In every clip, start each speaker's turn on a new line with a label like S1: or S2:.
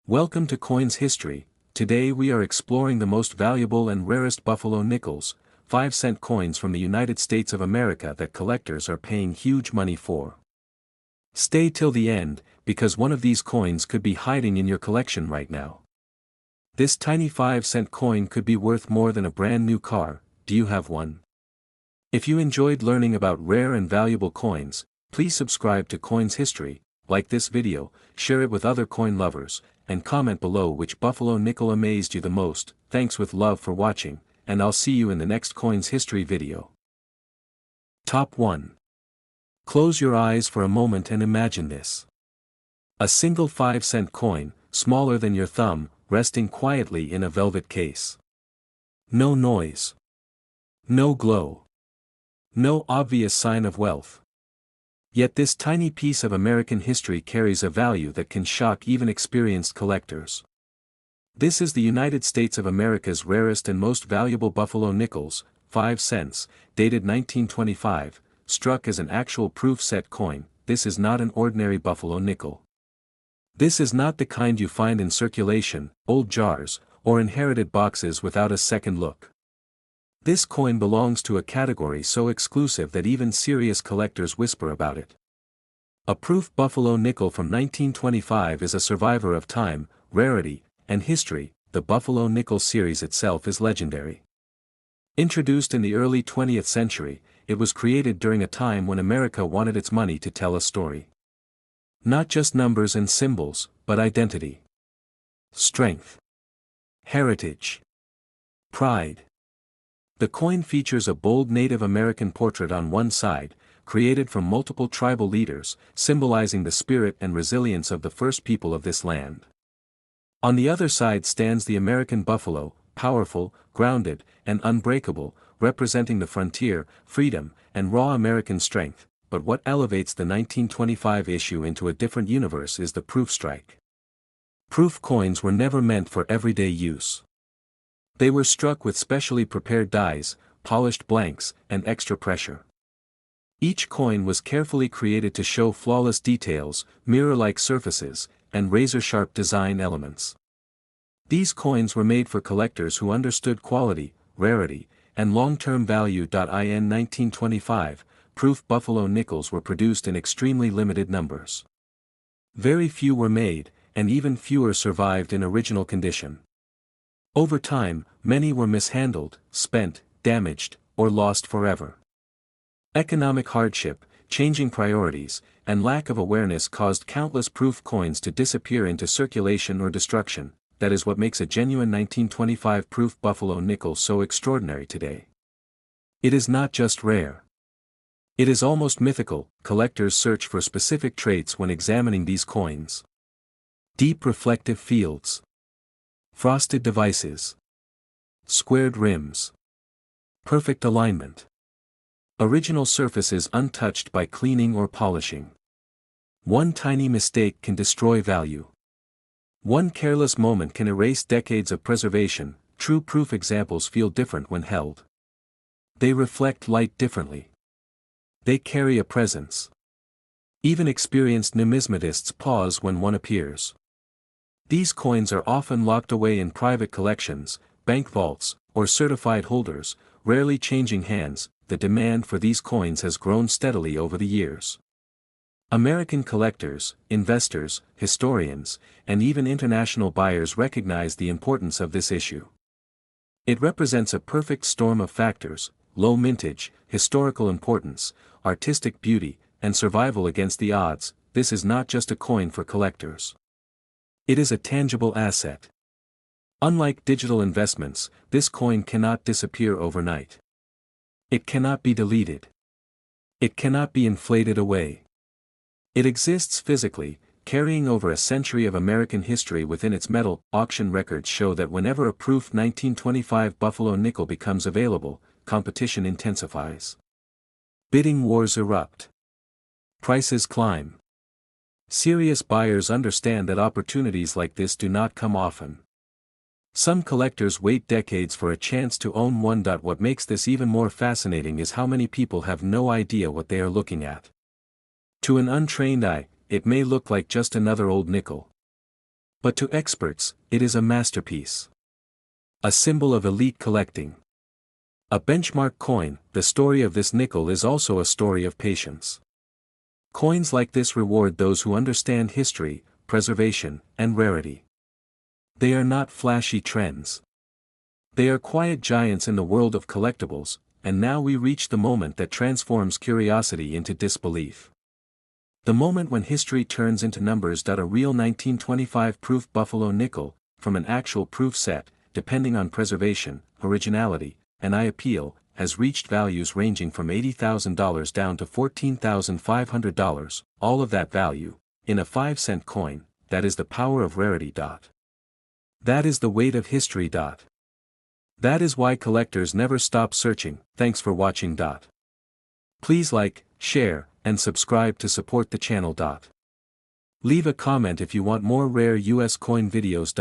S1: Welcome to Coins History. Today we are exploring the most valuable and rarest Buffalo nickels, 5-cent coins from the United States of America that collectors are paying huge money for. Stay till the end, because one of these coins could be hiding in your collection right now. This tiny 5-cent coin could be worth more than a brand new car. Do you have one? If you enjoyed learning about rare and valuable coins, please subscribe to Coins History, like this video, share it with other coin lovers, and comment below which Buffalo nickel amazed you the most. Thanks with love for watching, and I'll see you in the next Coins History video. Top 1. Close your eyes for a moment and imagine this. A single 5-cent coin, smaller than your thumb, resting quietly in a velvet case. No noise. No glow. No obvious sign of wealth. Yet this tiny piece of American history carries a value that can shock even experienced collectors. This is the United States of America's rarest and most valuable Buffalo nickels, 5 cents, dated 1925, struck as an actual proof set coin. This is not an ordinary Buffalo nickel. This is not the kind you find in circulation, old jars, or inherited boxes without a second look. This coin belongs to a category so exclusive that even serious collectors whisper about it. A proof Buffalo nickel from 1925 is a survivor of time, rarity, and history. The Buffalo nickel series itself is legendary. Introduced in the early 20th century, it was created during a time when America wanted its money to tell a story. Not just numbers and symbols, but identity. Strength. Heritage. Pride. The coin features a bold Native American portrait on one side, created from multiple tribal leaders, symbolizing the spirit and resilience of the first people of this land. On the other side stands the American buffalo, powerful, grounded, and unbreakable, representing the frontier, freedom, and raw American strength. But what elevates the 1925 issue into a different universe is the proof strike. Proof coins were never meant for everyday use. They were struck with specially prepared dies, polished blanks, and extra pressure. Each coin was carefully created to show flawless details, mirror-like surfaces, and razor-sharp design elements. These coins were made for collectors who understood quality, rarity, and long-term value. In 1925, proof Buffalo nickels were produced in extremely limited numbers. Very few were made, and even fewer survived in original condition. Over time, many were mishandled, spent, damaged, or lost forever. Economic hardship, changing priorities, and lack of awareness caused countless proof coins to disappear into circulation or destruction. That is what makes a genuine 1925 proof Buffalo nickel so extraordinary today. It is not just rare. It is almost mythical. Collectors search for specific traits when examining these coins. Deep reflective fields. Frosted devices. Squared rims. Perfect alignment. Original surfaces untouched by cleaning or polishing. One tiny mistake can destroy value. One careless moment can erase decades of preservation. True proof examples feel different when held. They reflect light differently. They carry a presence. Even experienced numismatists pause when one appears. These coins are often locked away in private collections, bank vaults, or certified holders, rarely changing hands. The demand for these coins has grown steadily over the years. American collectors, investors, historians, and even international buyers recognize the importance of this issue. It represents a perfect storm of factors: low mintage, historical importance, artistic beauty, and survival against the odds. This is not just a coin for collectors. It is a tangible asset. Unlike digital investments, this coin cannot disappear overnight. It cannot be deleted. It cannot be inflated away. It exists physically, carrying over a century of American history within its metal. Auction records show that whenever a proof 1925 Buffalo nickel becomes available, competition intensifies. Bidding wars erupt. Prices climb. Serious buyers understand that opportunities like this do not come often. Some collectors wait decades for a chance to own one. What makes this even more fascinating is how many people have no idea what they are looking at. To an untrained eye, it may look like just another old nickel. But to experts, it is a masterpiece. A symbol of elite collecting. A benchmark coin, the story of this nickel is also a story of patience. Coins like this reward those who understand history, preservation, and rarity. They are not flashy trends. They are quiet giants in the world of collectibles, and now we reach the moment that transforms curiosity into disbelief. The moment when history turns into numbers. A real 1925 proof buffalo nickel, from an actual proof set, depending on preservation, originality, and eye appeal, has reached values ranging from $80,000 down to $14,500, all of that value, in a 5-cent coin. That is the power of rarity. That is the weight of history. That is why collectors never stop searching. Thanks for watching. Please like, share, and subscribe to support the channel. Leave a comment if you want more rare US coin videos.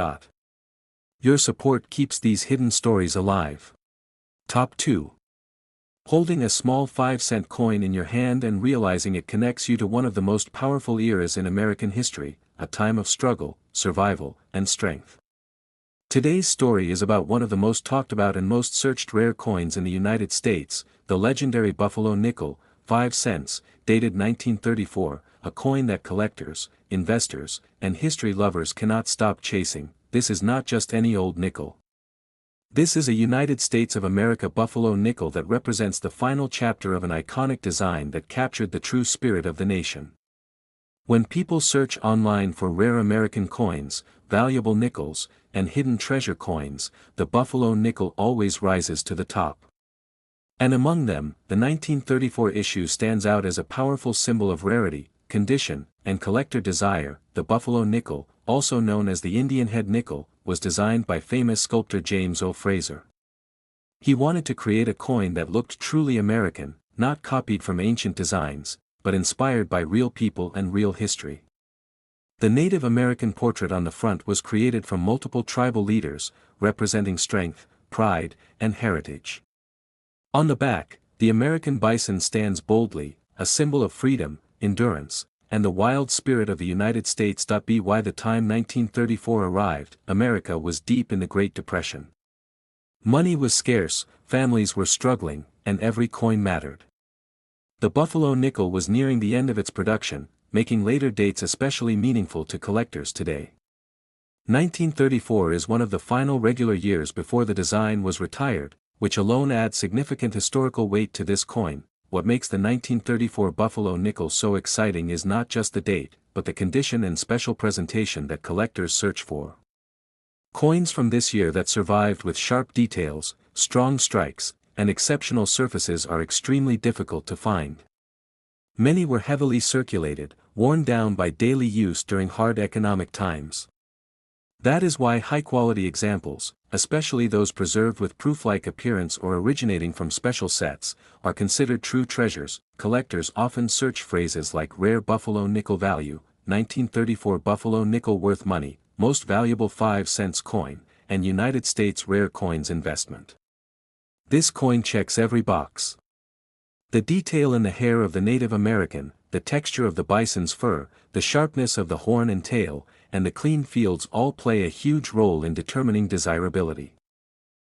S1: Your support keeps these hidden stories alive. Top 2. Holding a small 5-cent coin in your hand and realizing it connects you to one of the most powerful eras in American history, a time of struggle, survival, and strength. Today's story is about one of the most talked about and most searched rare coins in the United States, the legendary Buffalo nickel, 5 cents, dated 1934, a coin that collectors, investors, and history lovers cannot stop chasing. This is not just any old nickel. This is a United States of America Buffalo nickel that represents the final chapter of an iconic design that captured the true spirit of the nation. When people search online for rare American coins, valuable nickels, and hidden treasure coins, the Buffalo nickel always rises to the top. And among them, the 1934 issue stands out as a powerful symbol of rarity, condition, and collector desire. The Buffalo nickel, also known as the Indian head nickel, was designed by famous sculptor James O. Fraser. He wanted to create a coin that looked truly American, not copied from ancient designs, but inspired by real people and real history. The Native American portrait on the front was created from multiple tribal leaders, representing strength, pride, and heritage. On the back, the American bison stands boldly, a symbol of freedom, endurance, and the wild spirit of the United States. By the time 1934 arrived, America was deep in the Great Depression. Money was scarce, families were struggling, and every coin mattered. The Buffalo nickel was nearing the end of its production, making later dates especially meaningful to collectors today. 1934 is one of the final regular years before the design was retired, which alone adds significant historical weight to this coin. What makes the 1934 Buffalo nickel so exciting is not just the date, but the condition and special presentation that collectors search for. Coins from this year that survived with sharp details, strong strikes, and exceptional surfaces are extremely difficult to find. Many were heavily circulated, worn down by daily use during hard economic times. That is why high-quality examples, especially those preserved with proof-like appearance or originating from special sets, are considered true treasures. Collectors often search phrases like rare Buffalo nickel value, 1934 Buffalo nickel worth money, most valuable 5 cents coin, and United States rare coins investment. This coin checks every box. The detail in the hair of the Native American, the texture of the bison's fur, the sharpness of the horn and tail, and the clean fields all play a huge role in determining desirability.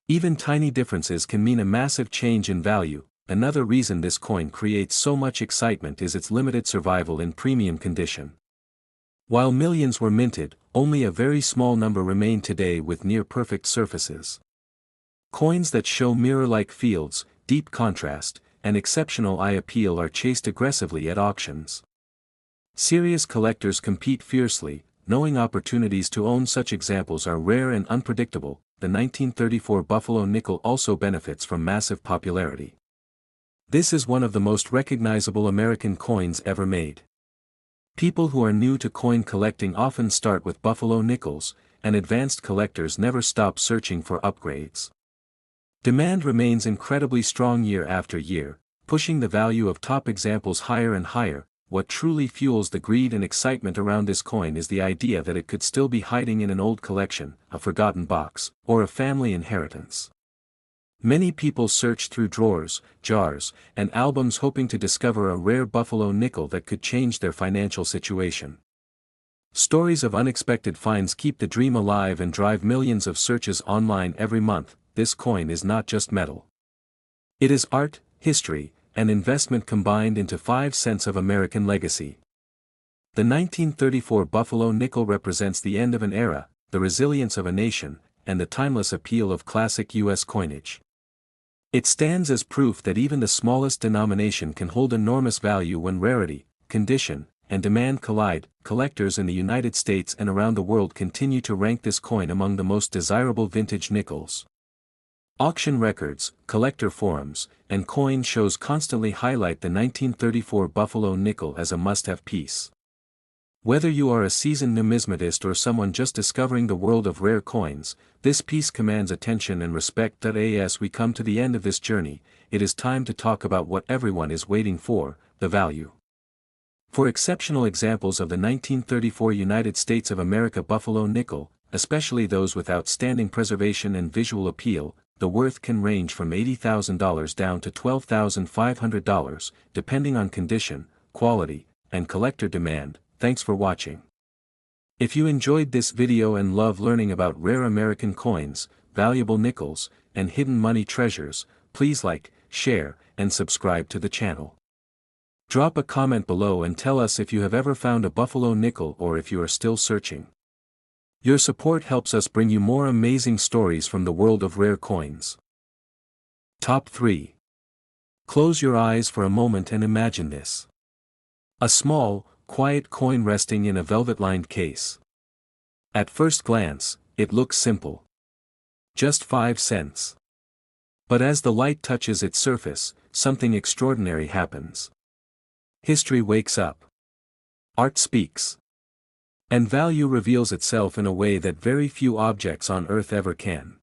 S1: Even tiny differences can mean a massive change in value. Another reason this coin creates so much excitement is its limited survival in premium condition. While millions were minted, only a very small number remain today with near-perfect surfaces. Coins that show mirror-like fields, deep contrast, and exceptional eye appeal are chased aggressively at auctions. Serious collectors compete fiercely, knowing opportunities to own such examples are rare and unpredictable. The 1934 Buffalo nickel also benefits from massive popularity. This is one of the most recognizable American coins ever made. People who are new to coin collecting often start with Buffalo nickels, and advanced collectors never stop searching for upgrades. Demand remains incredibly strong year after year, pushing the value of top examples higher and higher. What truly fuels the greed and excitement around this coin is the idea that it could still be hiding in an old collection, a forgotten box, or a family inheritance. Many people search through drawers, jars, and albums hoping to discover a rare Buffalo nickel that could change their financial situation. Stories of unexpected finds keep the dream alive and drive millions of searches online every month. This coin is not just metal. It is art, history, and investment combined into 5 cents of American legacy. The 1934 Buffalo nickel represents the end of an era, the resilience of a nation, and the timeless appeal of classic U.S. coinage. It stands as proof that even the smallest denomination can hold enormous value when rarity, condition, and demand collide. Collectors in the United States and around the world continue to rank this coin among the most desirable vintage nickels. Auction records, collector forums, and coin shows constantly highlight the 1934 Buffalo nickel as a must-have piece. Whether you are a seasoned numismatist or someone just discovering the world of rare coins, this piece commands attention and respect. As we come to the end of this journey, it is time to talk about what everyone is waiting for, the value. For exceptional examples of the 1934 United States of America Buffalo nickel, especially those with outstanding preservation and visual appeal, the worth can range from $80,000 down to $12,500, depending on condition, quality, and collector demand. Thanks for watching. If you enjoyed this video and love learning about rare American coins, valuable nickels, and hidden money treasures, please like, share, and subscribe to the channel. Drop a comment below and tell us if you have ever found a Buffalo nickel or if you are still searching. Your support helps us bring you more amazing stories from the world of rare coins. Top 3. Close your eyes for a moment and imagine this. A small, quiet coin resting in a velvet-lined case. At first glance, it looks simple. Just 5 cents. But as the light touches its surface, something extraordinary happens. History wakes up. Art speaks. And value reveals itself in a way that very few objects on earth ever can.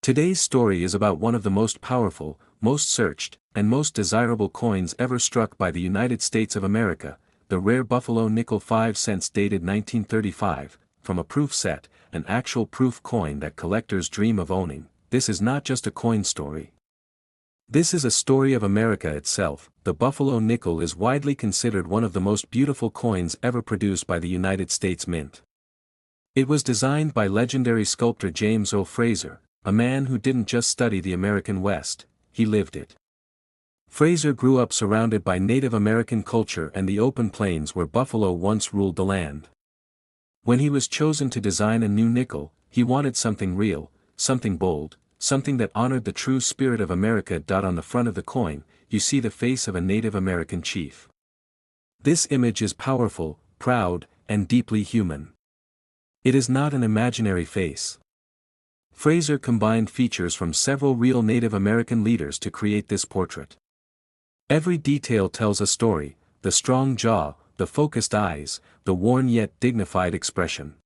S1: Today's story is about one of the most powerful, most searched, and most desirable coins ever struck by the United States of America, the rare Buffalo nickel 5 cents dated 1935, from a proof set, an actual proof coin that collectors dream of owning. This is not just a coin story. This is a story of America itself. The Buffalo nickel is widely considered one of the most beautiful coins ever produced by the United States Mint. It was designed by legendary sculptor James O. Fraser, a man who didn't just study the American West, he lived it. Fraser grew up surrounded by Native American culture and the open plains where buffalo once ruled the land. When he was chosen to design a new nickel, he wanted something real, something bold, something that honored the true spirit of America. On the front of the coin, you see the face of a Native American chief. This image is powerful, proud, and deeply human. It is not an imaginary face. Fraser combined features from several real Native American leaders to create this portrait. Every detail tells a story: the strong jaw, the focused eyes, the worn yet dignified expression.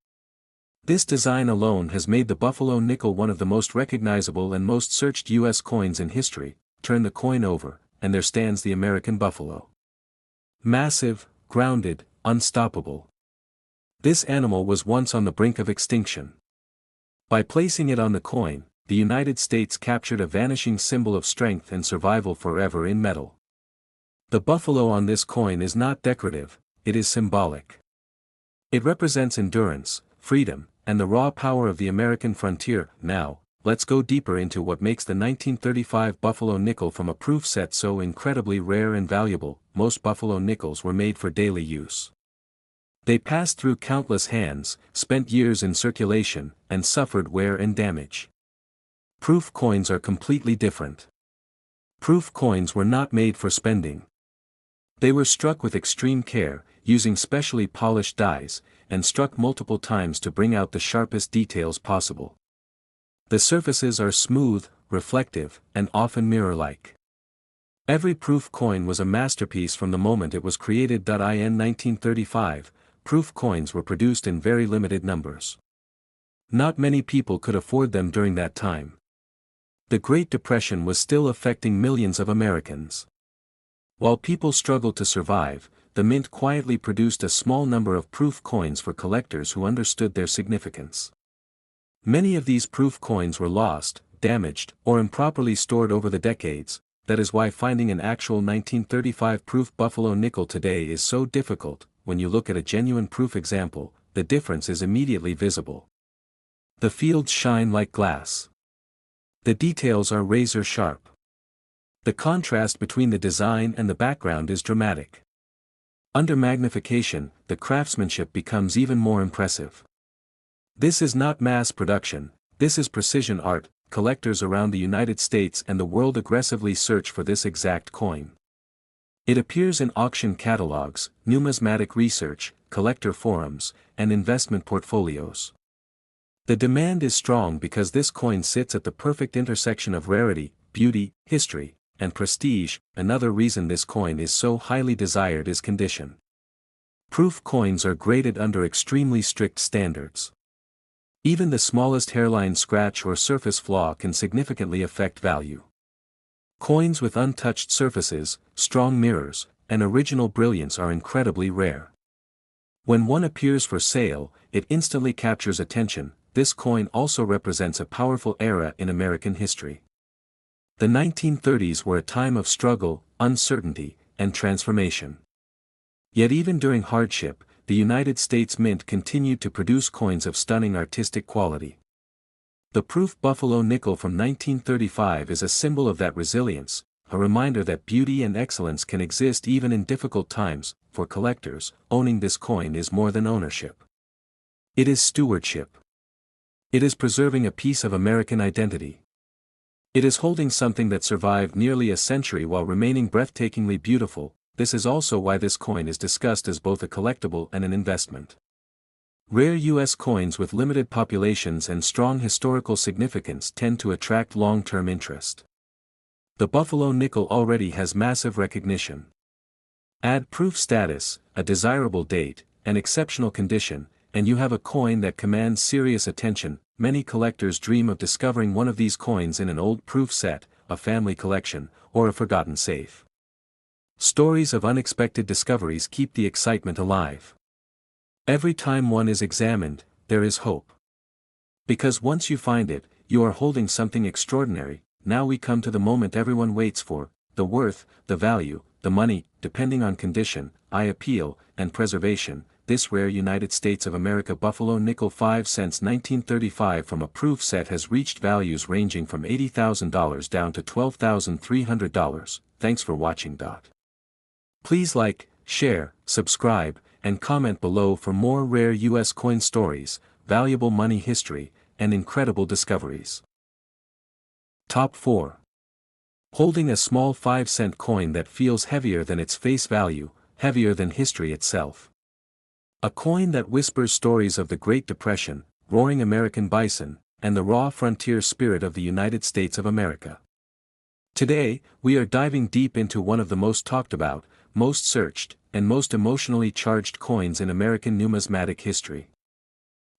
S1: This design alone has made the Buffalo nickel one of the most recognizable and most searched U.S. coins in history. Turn the coin over, and there stands the American buffalo. Massive, grounded, unstoppable. This animal was once on the brink of extinction. By placing it on the coin, the United States captured a vanishing symbol of strength and survival forever in metal. The buffalo on this coin is not decorative, it is symbolic. It represents endurance, freedom, and the raw power of the American frontier. Now, let's go deeper into what makes the 1935 Buffalo nickel from a proof set so incredibly rare and valuable. Most Buffalo nickels were made for daily use. They passed through countless hands, spent years in circulation, and suffered wear and damage. Proof coins are completely different. Proof coins were not made for spending. They were struck with extreme care, using specially polished dies, and struck multiple times to bring out the sharpest details possible. The surfaces are smooth, reflective, and often mirror-like. Every proof coin was a masterpiece from the moment it was created. In 1935, proof coins were produced in very limited numbers. Not many people could afford them during that time. The Great Depression was still affecting millions of Americans. While people struggled to survive, the Mint quietly produced a small number of proof coins for collectors who understood their significance. Many of these proof coins were lost, damaged, or improperly stored over the decades. That is why finding an actual 1935 proof Buffalo nickel today is so difficult. when you look at a genuine proof example, the difference is immediately visible. The fields shine like glass. The details are razor sharp. The contrast between the design and the background is dramatic. Under magnification, the craftsmanship becomes even more impressive. This is not mass production, this is precision art. Collectors around the United States and the world aggressively search for this exact coin. It appears in auction catalogs, numismatic research, collector forums, and investment portfolios. The demand is strong because this coin sits at the perfect intersection of rarity, beauty, history, and prestige. Another reason this coin is so highly desired is condition. Proof coins are graded under extremely strict standards. Even the smallest hairline scratch or surface flaw can significantly affect value. Coins with untouched surfaces, strong mirrors, and original brilliance are incredibly rare. When one appears for sale, it instantly captures attention. This coin also represents a powerful era in American history. The 1930s were a time of struggle, uncertainty, and transformation. Yet even during hardship, the United States Mint continued to produce coins of stunning artistic quality. The proof buffalo nickel from 1935 is a symbol of that resilience, a reminder that beauty and excellence can exist even in difficult times. For collectors, owning this coin is more than ownership. It is stewardship. It is preserving a piece of American identity. It is holding something that survived nearly a century while remaining breathtakingly beautiful. This is also why this coin is discussed as both a collectible and an investment. Rare U.S. coins with limited populations and strong historical significance tend to attract long-term interest. The buffalo nickel already has massive recognition. Add proof status, a desirable date, and exceptional condition, and you have a coin that commands serious attention. Many collectors dream of discovering one of these coins in an old proof set, a family collection, or a forgotten safe. Stories of unexpected discoveries keep the excitement alive. Every time one is examined, there is hope. Because once you find it, you are holding something extraordinary. Now we come to the moment everyone waits for, the worth, the value, the money, depending on condition, eye appeal, and preservation. This rare United States of America buffalo nickel 5 cents 1935 from a proof set has reached values ranging from $80,000 down to $12,300. Thanks for watching. Please like, share, subscribe, and comment below for more rare U.S. coin stories, valuable money history, and incredible discoveries. Top 4. Holding a small 5-cent coin that feels heavier than its face value, heavier than history itself. A coin that whispers stories of the Great Depression, roaring American bison, and the raw frontier spirit of the United States of America. Today, we are diving deep into one of the most talked about, most searched, and most emotionally charged coins in American numismatic history.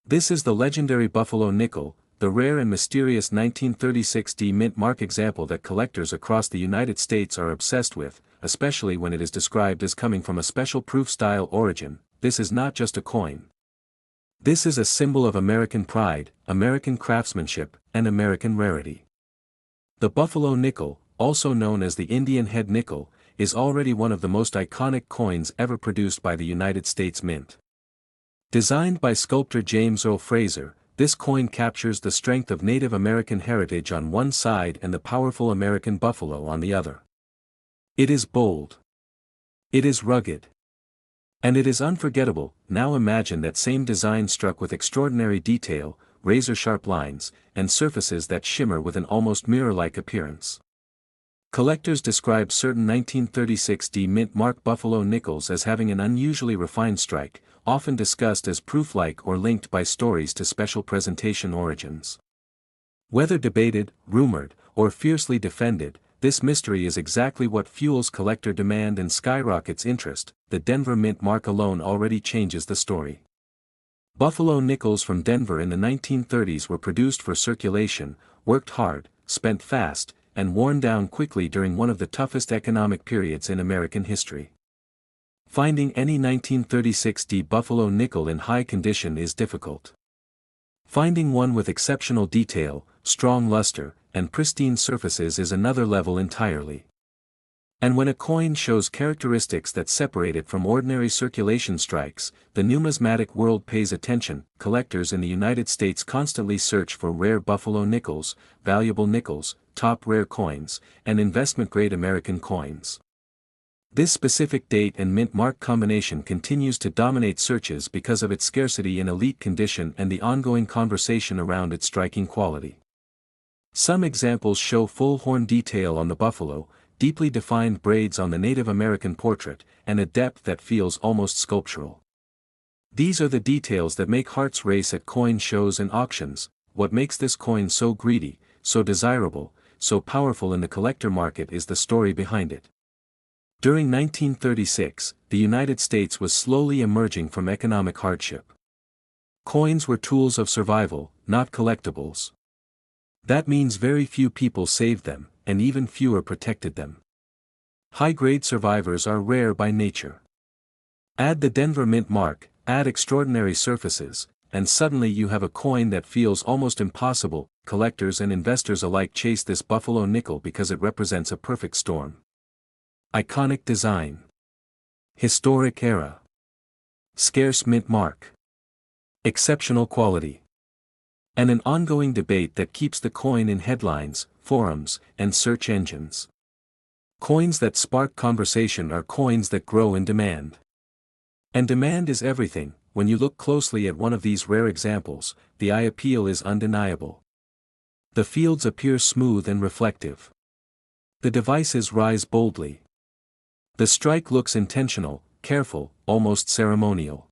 S1: This is the legendary buffalo nickel, the rare and mysterious 1936 D mint mark example that collectors across the United States are obsessed with, especially when it is described as coming from a special proof-style origin. This is not just a coin. This is a symbol of American pride, American craftsmanship, and American rarity. The buffalo nickel, also known as the Indian head nickel, is already one of the most iconic coins ever produced by the United States Mint. Designed by sculptor James Earl Fraser, this coin captures the strength of Native American heritage on one side and the powerful American buffalo on the other. It is bold. It is rugged. And it is unforgettable. Now imagine that same design struck with extraordinary detail, razor-sharp lines, and surfaces that shimmer with an almost mirror-like appearance. Collectors describe certain 1936 D mint mark buffalo nickels as having an unusually refined strike, often discussed as proof-like or linked by stories to special presentation origins. Whether debated, rumored, or fiercely defended, this mystery is exactly what fuels collector demand and skyrockets interest. The Denver mint mark alone already changes the story. Buffalo nickels from Denver in the 1930s were produced for circulation, worked hard, spent fast, and worn down quickly during one of the toughest economic periods in American history. Finding any 1936 D buffalo nickel in high condition is difficult. Finding one with exceptional detail, strong luster, and pristine surfaces is another level entirely. And when a coin shows characteristics that separate it from ordinary circulation strikes, the numismatic world pays attention. Collectors in the United States constantly search for rare buffalo nickels, valuable nickels, top rare coins, and investment-grade American coins. This specific date and mint mark combination continues to dominate searches because of its scarcity in elite condition and the ongoing conversation around its striking quality. Some examples show full horn detail on the buffalo, deeply defined braids on the Native American portrait, and a depth that feels almost sculptural. These are the details that make hearts race at coin shows and auctions. What makes this coin so greedy, so desirable, so powerful in the collector market is the story behind it. During 1936, the United States was slowly emerging from economic hardship. Coins were tools of survival, not collectibles. That means very few people saved them, and even fewer protected them. High-grade survivors are rare by nature. Add the Denver Mint mark, add extraordinary surfaces, and suddenly you have a coin that feels almost impossible. Collectors and investors alike chase this buffalo nickel because it represents a perfect storm. Iconic design. Historic era. Scarce mint mark. Exceptional quality. And an ongoing debate that keeps the coin in headlines, forums, and search engines. Coins that spark conversation are coins that grow in demand. And demand is everything. When you look closely at one of these rare examples, the eye appeal is undeniable. The fields appear smooth and reflective. The devices rise boldly. The strike looks intentional, careful, almost ceremonial.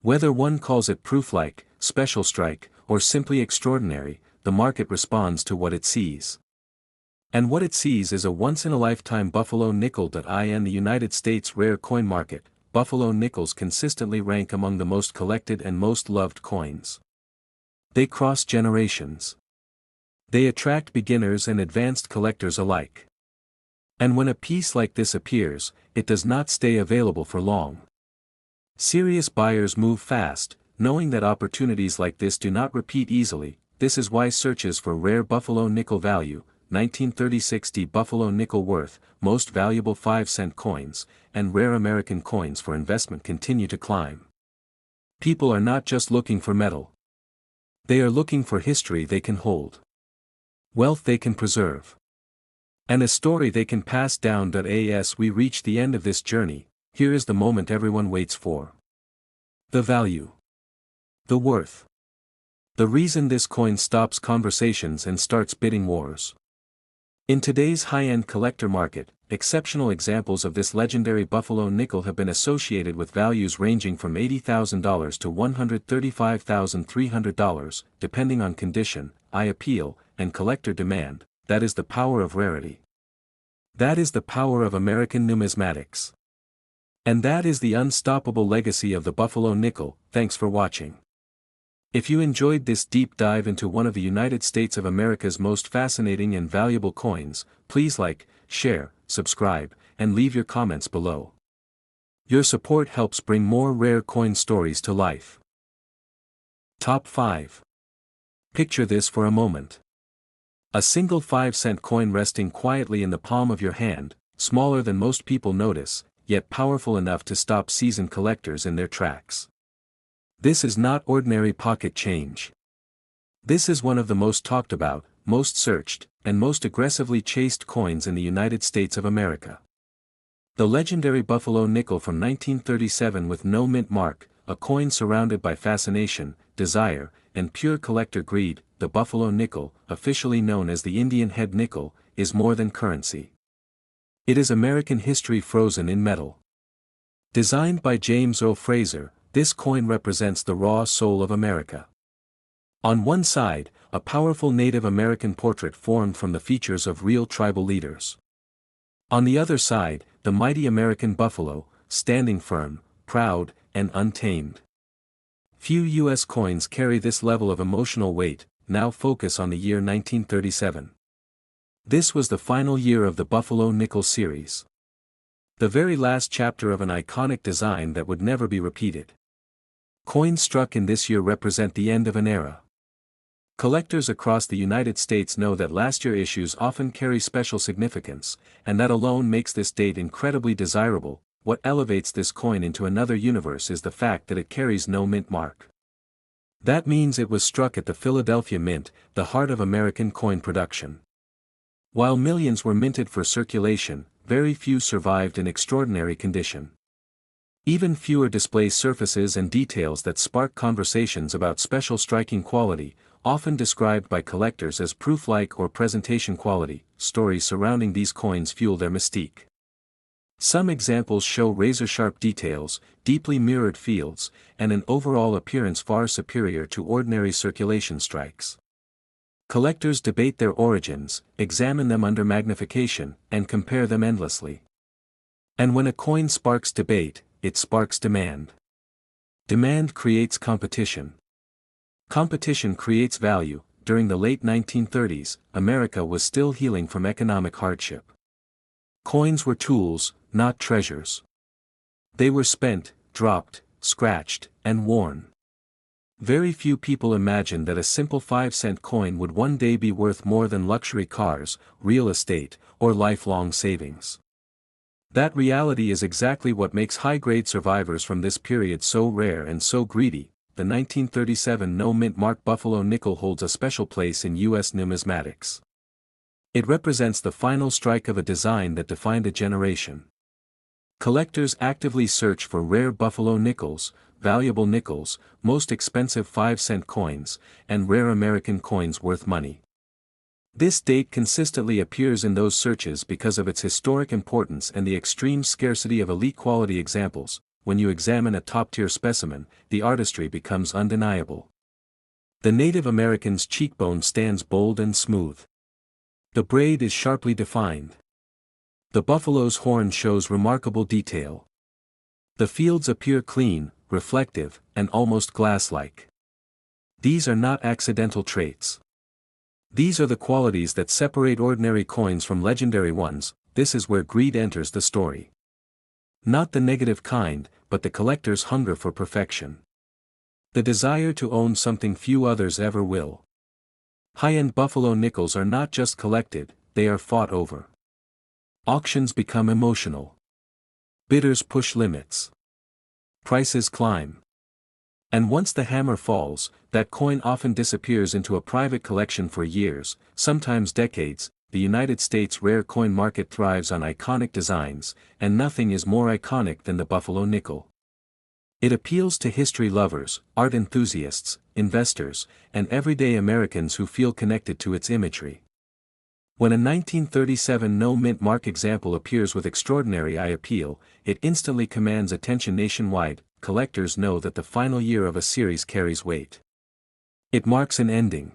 S1: Whether one calls it proof-like, special strike, or simply extraordinary, the market responds to what it sees. And what it sees is a once-in-a-lifetime buffalo nickel. In the United States rare coin market, buffalo nickels consistently rank among the most collected and most loved coins. They cross generations. They attract beginners and advanced collectors alike. And when a piece like this appears, it does not stay available for long. Serious buyers move fast, knowing that opportunities like this do not repeat easily. This is why searches for rare buffalo nickel value, 1936 D buffalo nickel worth, most valuable 5-cent coins, and rare American coins for investment continue to climb. People are not just looking for metal. They are looking for history they can hold. Wealth they can preserve. And a story they can pass down. As we reach the end of this journey, here is the moment everyone waits for. The value. The worth. The reason this coin stops conversations and starts bidding wars. In today's high-end collector market, exceptional examples of this legendary buffalo nickel have been associated with values ranging from $80,000 to $135,300, depending on condition, eye appeal, and collector demand. That is the power of rarity. That is the power of American numismatics. And that is the unstoppable legacy of the buffalo nickel. Thanks for watching. If you enjoyed this deep dive into one of the United States of America's most fascinating and valuable coins, please like, share, subscribe, and leave your comments below. Your support helps bring more rare coin stories to life. Top 5. Picture this for a moment. A single 5-cent coin resting quietly in the palm of your hand, smaller than most people notice, yet powerful enough to stop seasoned collectors in their tracks. This is not ordinary pocket change. This is one of the most talked about, most searched, and most aggressively chased coins in the United States of America. The legendary buffalo nickel from 1937 with no mint mark, a coin surrounded by fascination, desire, and pure collector greed. The buffalo nickel, officially known as the Indian head nickel, is more than currency. It is American history frozen in metal. Designed by James O. Fraser, this coin represents the raw soul of America. On one side, a powerful Native American portrait formed from the features of real tribal leaders. On the other side, the mighty American buffalo, standing firm, proud, and untamed. Few U.S. coins carry this level of emotional weight. Now focus on the year 1937. This was the final year of the Buffalo Nickel series. The very last chapter of an iconic design that would never be repeated. Coins struck in this year represent the end of an era. Collectors across the United States know that last year issues often carry special significance, and that alone makes this date incredibly desirable. What elevates this coin into another universe is the fact that it carries no mint mark. That means it was struck at the Philadelphia Mint, the heart of American coin production. While millions were minted for circulation, very few survived in extraordinary condition. Even fewer display surfaces and details that spark conversations about special striking quality, often described by collectors as proof-like or presentation quality. Stories surrounding these coins fuel their mystique. Some examples show razor-sharp details, deeply mirrored fields, and an overall appearance far superior to ordinary circulation strikes. Collectors debate their origins, examine them under magnification, and compare them endlessly. And when a coin sparks debate, it sparks demand. Demand creates competition. Competition creates value. During the late 1930s, America was still healing from economic hardship. Coins were tools, not treasures. They were spent, dropped, scratched, and worn. Very few people imagined that a simple 5-cent coin would one day be worth more than luxury cars, real estate, or lifelong savings. That reality is exactly what makes high-grade survivors from this period so rare and so greedy. The 1937 no-mint mark Buffalo nickel holds a special place in U.S. numismatics. It represents the final strike of a design that defined a generation. Collectors actively search for rare Buffalo nickels, valuable nickels, most expensive 5-cent coins, and rare American coins worth money. This date consistently appears in those searches because of its historic importance and the extreme scarcity of elite-quality examples. When you examine a top-tier specimen, the artistry becomes undeniable. The Native American's cheekbone stands bold and smooth. The braid is sharply defined. The buffalo's horn shows remarkable detail. The fields appear clean, reflective, and almost glass-like. These are not accidental traits. These are the qualities that separate ordinary coins from legendary ones. This is where greed enters the story. Not the negative kind, but the collector's hunger for perfection. The desire to own something few others ever will. High-end Buffalo nickels are not just collected, they are fought over. Auctions become emotional. Bidders push limits. Prices climb. And once the hammer falls, that coin often disappears into a private collection for years, sometimes decades. The United States rare coin market thrives on iconic designs, and nothing is more iconic than the Buffalo nickel. It appeals to history lovers, art enthusiasts, investors, and everyday Americans who feel connected to its imagery. When a 1937 no-mint mark example appears with extraordinary eye appeal, it instantly commands attention nationwide. Collectors know that the final year of a series carries weight. It marks an ending.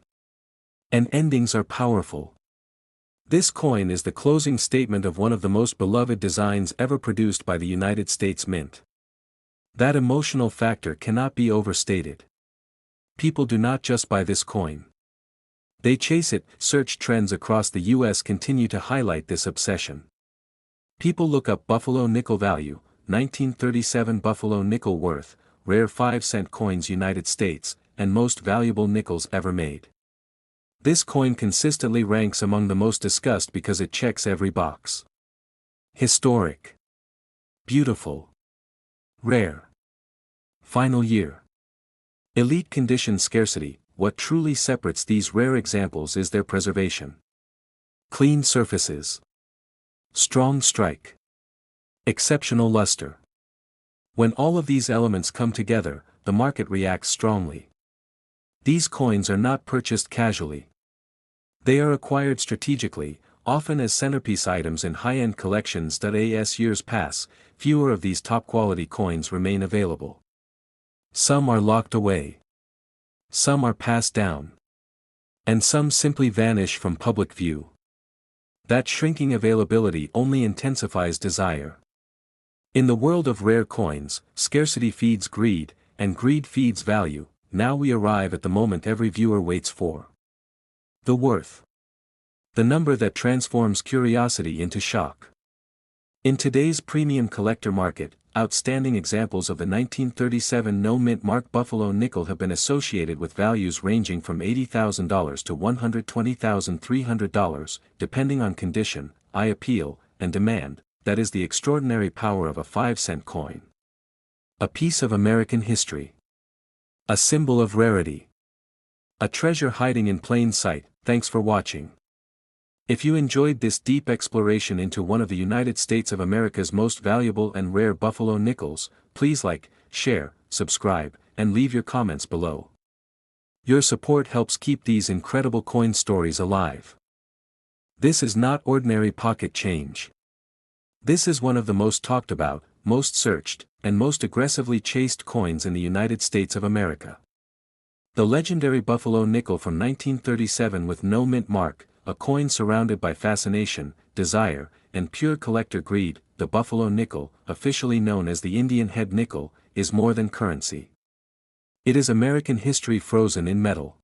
S1: And endings are powerful. This coin is the closing statement of one of the most beloved designs ever produced by the United States Mint. That emotional factor cannot be overstated. People do not just buy this coin. They chase it. Search trends across the U.S. continue to highlight this obsession. People look up Buffalo nickel value, 1937 Buffalo nickel worth, rare 5-cent coins United States, and most valuable nickels ever made. This coin consistently ranks among the most discussed because it checks every box. Historic. Beautiful. Rare. Final year. Elite condition scarcity. What truly separates these rare examples is their preservation. Clean surfaces. Strong strike. Exceptional luster. When all of these elements come together, the market reacts strongly. These coins are not purchased casually. They are acquired strategically, often as centerpiece items in high-end collections. As years pass, fewer of these top-quality coins remain available. Some are locked away. Some are passed down. And some simply vanish from public view. That shrinking availability only intensifies desire. In the world of rare coins, scarcity feeds greed, and greed feeds value. Now we arrive at the moment every viewer waits for. The worth. The number that transforms curiosity into shock. In today's premium collector market, outstanding examples of the 1937 no-mint mark Buffalo nickel have been associated with values ranging from $80,000 to $120,300, depending on condition, eye appeal, and demand. That is the extraordinary power of a 5-cent coin. A piece of American history. A symbol of rarity. A treasure hiding in plain sight. Thanks for watching. If you enjoyed this deep exploration into one of the United States of America's most valuable and rare Buffalo nickels, please like, share, subscribe, and leave your comments below. Your support helps keep these incredible coin stories alive. This is not ordinary pocket change. This is one of the most talked about, most searched, and most aggressively chased coins in the United States of America. The legendary Buffalo nickel from 1937 with no mint mark, a coin surrounded by fascination, desire, and pure collector greed, the Buffalo nickel, officially known as the Indian head nickel, is more than currency. It is American history frozen in metal.